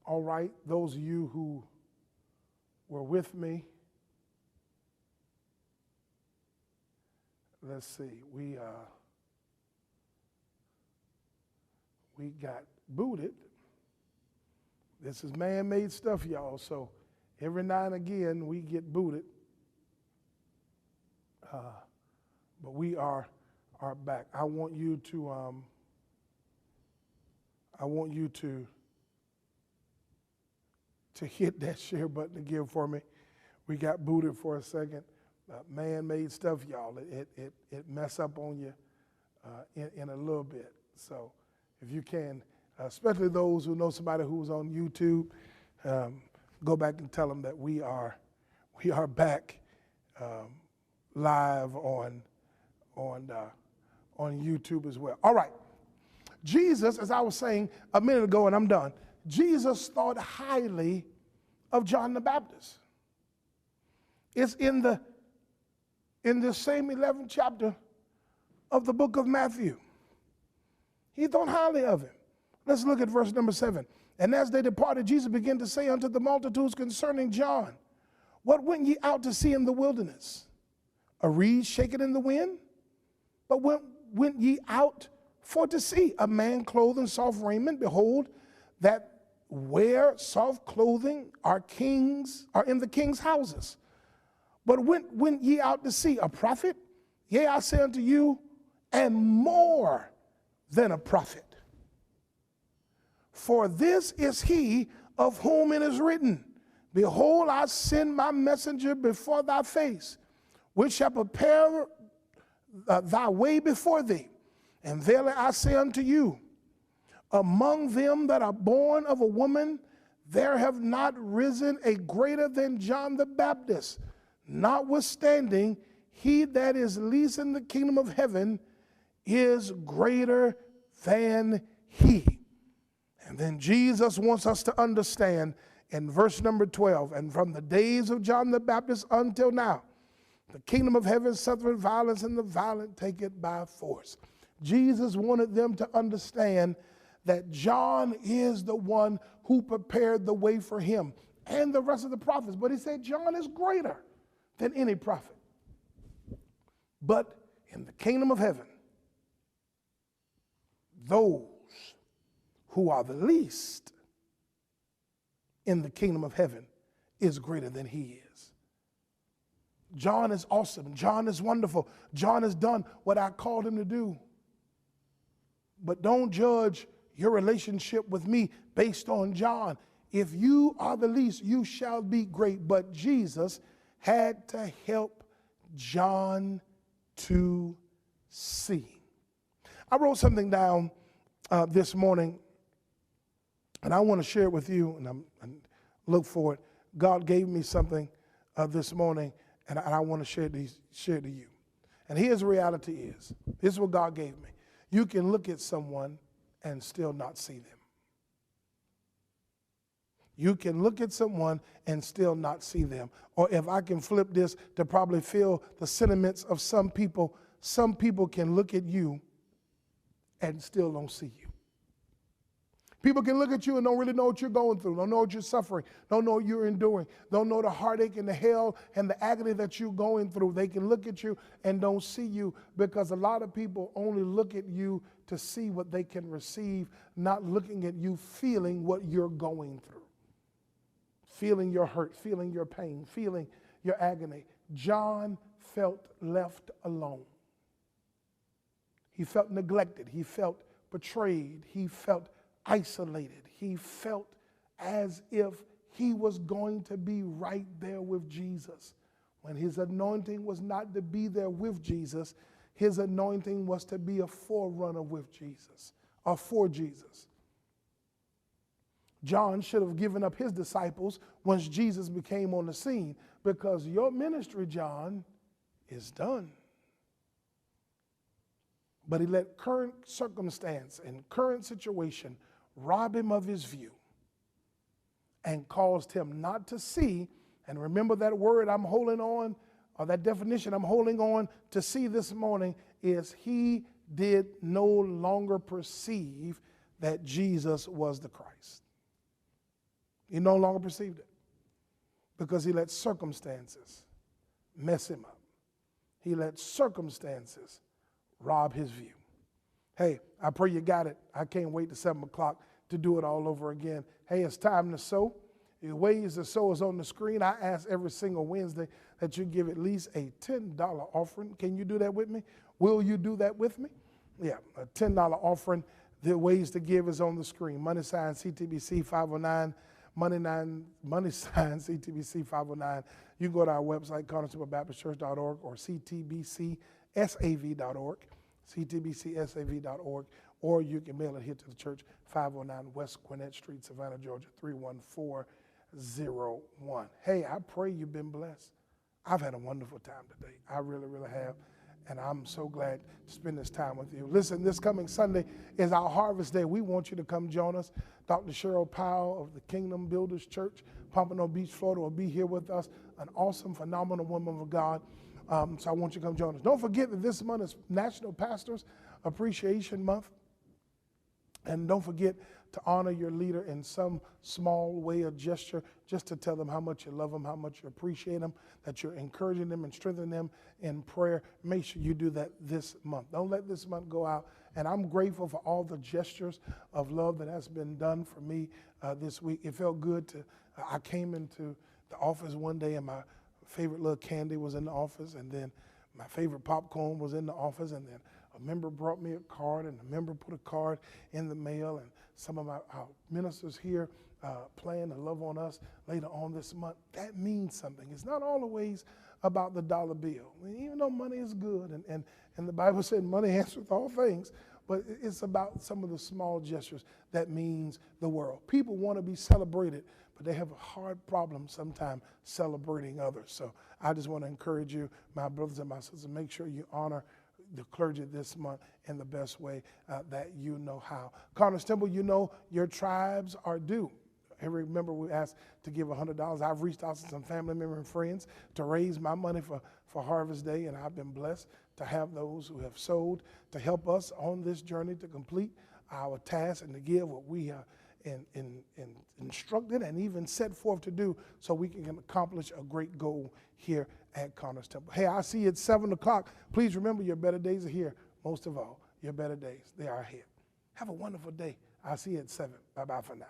All right, those of you who were with me, let's see, we got booted. This is man-made stuff, y'all, so every now and again we get booted. But we are back. I want you to hit that share button again for me. We got booted for a second. Man-made stuff, y'all. It mess up on you in a little bit. So if you can, especially those who know somebody who's on YouTube, go back and tell them that we are back live on YouTube as well. All right. Jesus, as I was saying a minute ago, and I'm done, Jesus thought highly of John the Baptist. It's in the same 11th chapter of the book of Matthew. He thought highly of him. Let's look at verse number 7. And as they departed, Jesus began to say unto the multitudes concerning John, what went ye out to see in the wilderness? A reed shaken in the wind? But went ye out for to see a man clothed in soft raiment? Behold, that wear soft clothing are in the king's houses. But went ye out to see a prophet? Yea, I say unto you, and more than a prophet. For this is he of whom it is written, behold, I send my messenger before thy face, which shall prepare thy way before thee. And verily I say unto you, among them that are born of a woman, there have not risen a greater than John the Baptist. Notwithstanding, he that is least in the kingdom of heaven is greater than he. And then Jesus wants us to understand in verse number 12, and from the days of John the Baptist until now, the kingdom of heaven suffereth violence, and the violent take it by force. Jesus wanted them to understand that John is the one who prepared the way for him and the rest of the prophets. But he said John is greater than any prophet. But in the kingdom of heaven, those who are the least in the kingdom of heaven is greater than he is. John is awesome. John is wonderful. John has done what I called him to do. But don't judge your relationship with me based on John. If you are the least, you shall be great. But Jesus had to help John to see. I wrote something down this morning, and I want to share it with you, and I look for it. God gave me something this morning, and I want to share to you. And here's the reality is, this is what God gave me. You can look at someone and still not see them. You can look at someone and still not see them. Or if I can flip this to probably feel the sentiments of some people can look at you and still don't see you. People can look at you and don't really know what you're going through, don't know what you're suffering, don't know what you're enduring, don't know the heartache and the hell and the agony that you're going through. They can look at you and don't see you because a lot of people only look at you to see what they can receive, not looking at you feeling what you're going through. Feeling your hurt, feeling your pain, feeling your agony. John felt left alone. He felt neglected. He felt betrayed. He felt isolated. He felt as if he was going to be right there with Jesus. When his anointing was not to be there with Jesus, his anointing was to be a forerunner with Jesus, or for Jesus. John should have given up his disciples once Jesus became on the scene, because your ministry, John, is done. But he let current circumstance and current situation rob him of his view and caused him not to see. And remember that word I'm holding on, or that definition I'm holding on to see this morning, is he did no longer perceive that Jesus was the Christ. He no longer perceived it because he let circumstances mess him up. He let circumstances rob his view. Hey, I pray you got it. I can't wait to 7 o'clock to do it all over again. Hey, it's time to sow. The ways to sow is on the screen. I ask every single Wednesday that you give at least a $10 offering. Can you do that with me? Will you do that with me? Yeah, a $10 offering. The ways to give is on the screen. Money sign CTBC 509. Money sign CTBC 509. You can go to our website, ConnerstableBaptistChurch.org or CTBCSAV.org, CTBCSAV.org, or you can mail it here to the church, 509 West Gwinnett Street, Savannah, Georgia, 31401. Hey, I pray you've been blessed. I've had a wonderful time today. I really, really have. And I'm so glad to spend this time with you. Listen, this coming Sunday is our Harvest Day. We want you to come join us. Dr. Cheryl Powell of the Kingdom Builders Church, Pompano Beach, Florida, will be here with us, an awesome, phenomenal woman of God. So I want you to come join us. Don't forget that this month is National Pastors Appreciation Month. And don't forget to honor your leader in some small way or gesture, just to tell them how much you love them, how much you appreciate them, that you're encouraging them and strengthening them in prayer. Make sure you do that this month. Don't let this month go out. And I'm grateful for all the gestures of love that has been done for me this week. It felt good I came into the office one day and my favorite little candy was in the office, and then my favorite popcorn was in the office, and then a member brought me a card, and a member put a card in the mail, and some of our ministers here plan to love on us later on this month. That means something. It's not always about the dollar bill. I mean, even though money is good, and the Bible said money answereth all things, but it's about some of the small gestures that means the world. People want to be celebrated, but they have a hard problem sometimes celebrating others. So I just want to encourage you, my brothers and my sisters, make sure you honor the clergy this month in the best way that you know how. Connors Temple, you know your tribes are due. Every member we asked to give $100. I've reached out to some family members and friends to raise my money for Harvest Day, and I've been blessed to have those who have sowed to help us on this journey to complete our task and to give what we are instructed and even set forth to do so we can accomplish a great goal here at Connors Temple. Hey, I'll see you at 7 o'clock. Please remember your better days are here. Most of all, your better days, they are ahead. Have a wonderful day. I'll see you at 7. Bye-bye for now.